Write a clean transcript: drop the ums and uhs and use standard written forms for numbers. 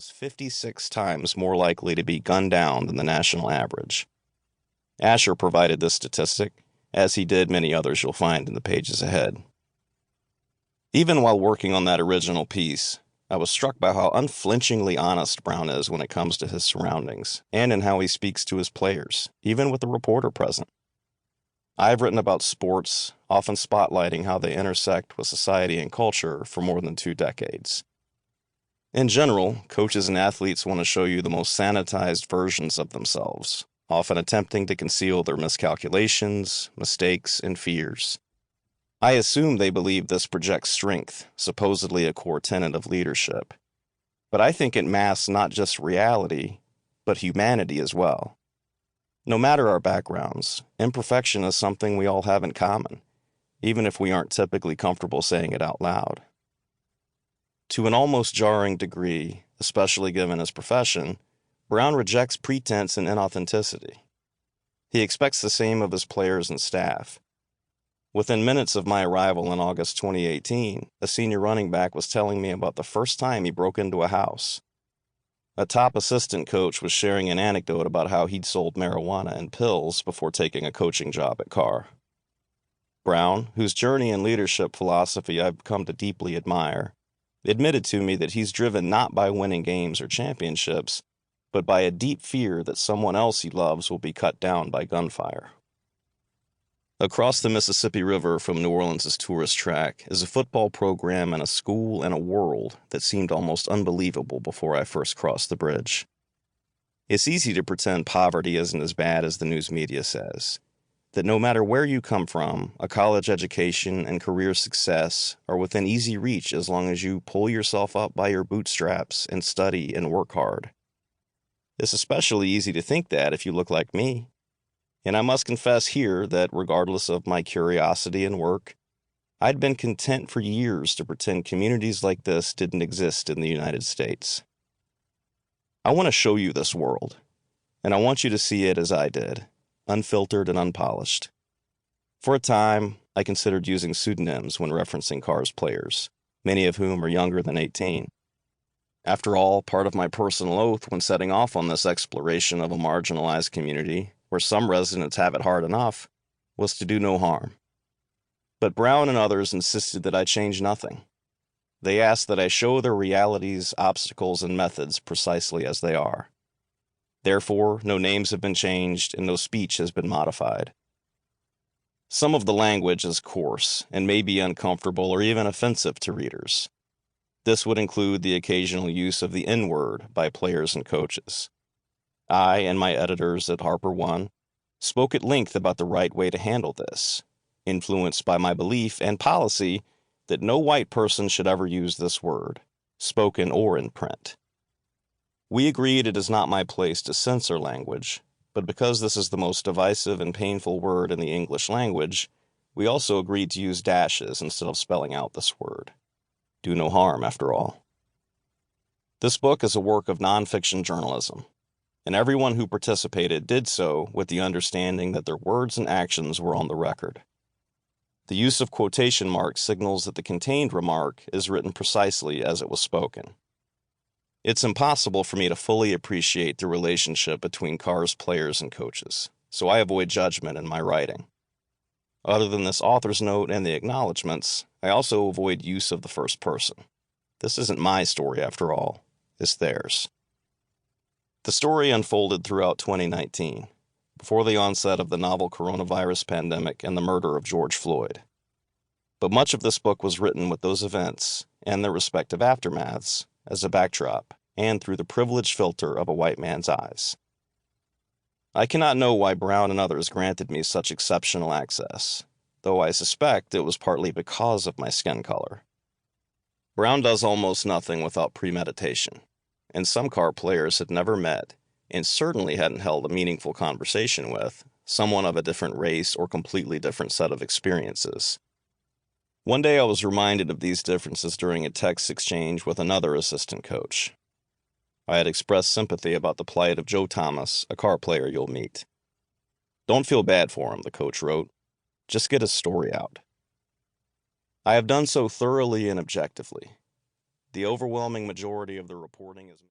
was 56 times more likely to be gunned down than the national average. Asher provided this statistic, as he did many others you'll find in the pages ahead. Even while working on that original piece, I was struck by how unflinchingly honest Brown is when it comes to his surroundings, and in how he speaks to his players, even with a reporter present. I've written about sports, often spotlighting how they intersect with society and culture for more than 2 decades. In general, coaches and athletes want to show you the most sanitized versions of themselves, often attempting to conceal their miscalculations, mistakes, and fears. I assume they believe this projects strength, supposedly a core tenet of leadership. But I think it masks not just reality, but humanity as well. No matter our backgrounds, imperfection is something we all have in common, even if we aren't typically comfortable saying it out loud. To an almost jarring degree, especially given his profession, Brown rejects pretense and inauthenticity. He expects the same of his players and staff. Within minutes of my arrival in August 2018, a senior running back was telling me about the first time he broke into a house. A top assistant coach was sharing an anecdote about how he'd sold marijuana and pills before taking a coaching job at Karr. Brown, whose journey and leadership philosophy I've come to deeply admire, admitted to me that he's driven not by winning games or championships, but by a deep fear that someone else he loves will be cut down by gunfire. Across the Mississippi River from New Orleans' tourist track is a football program and a school and a world that seemed almost unbelievable before I first crossed the bridge. It's easy to pretend poverty isn't as bad as the news media says, that no matter where you come from, a college education and career success are within easy reach as long as you pull yourself up by your bootstraps and study and work hard. It's especially easy to think that if you look like me. And I must confess here that regardless of my curiosity and work, I'd been content for years to pretend communities like this didn't exist in the United States. I want to show you this world, and I want you to see it as I did, unfiltered and unpolished. For a time, I considered using pseudonyms when referencing Karr's players, many of whom are younger than 18. After all, part of my personal oath when setting off on this exploration of a marginalized community, where some residents have it hard enough, was to do no harm. But Brown and others insisted that I change nothing. They asked that I show their realities, obstacles, and methods precisely as they are. Therefore, no names have been changed and no speech has been modified. Some of the language is coarse and may be uncomfortable or even offensive to readers. This would include the occasional use of the N-word by players and coaches. I and my editors at HarperOne spoke at length about the right way to handle this, influenced by my belief and policy that no white person should ever use this word, spoken or in print. We agreed it is not my place to censor language, but because this is the most divisive and painful word in the English language, we also agreed to use dashes instead of spelling out this word. Do no harm, after all. This book is a work of nonfiction journalism, and everyone who participated did so with the understanding that their words and actions were on the record. The use of quotation marks signals that the contained remark is written precisely as it was spoken. It's impossible for me to fully appreciate the relationship between Karr's players and coaches, so I avoid judgment in my writing. Other than this author's note and the acknowledgments, I also avoid use of the first person. This isn't my story, after all. It's theirs. The story unfolded throughout 2019, before the onset of the novel coronavirus pandemic and the murder of George Floyd. But much of this book was written with those events, and their respective aftermaths, as a backdrop, and through the privileged filter of a white man's eyes. I cannot know why Brown and others granted me such exceptional access, though I suspect it was partly because of my skin color. Brown does almost nothing without premeditation, and some Karr players had never met, and certainly hadn't held a meaningful conversation with, someone of a different race or completely different set of experiences. One day I was reminded of these differences during a text exchange with another assistant coach. I had expressed sympathy about the plight of Joe Thomas, a Karr player you'll meet. "Don't feel bad for him," the coach wrote. "Just get his story out." I have done so thoroughly and objectively. The overwhelming majority of the reporting is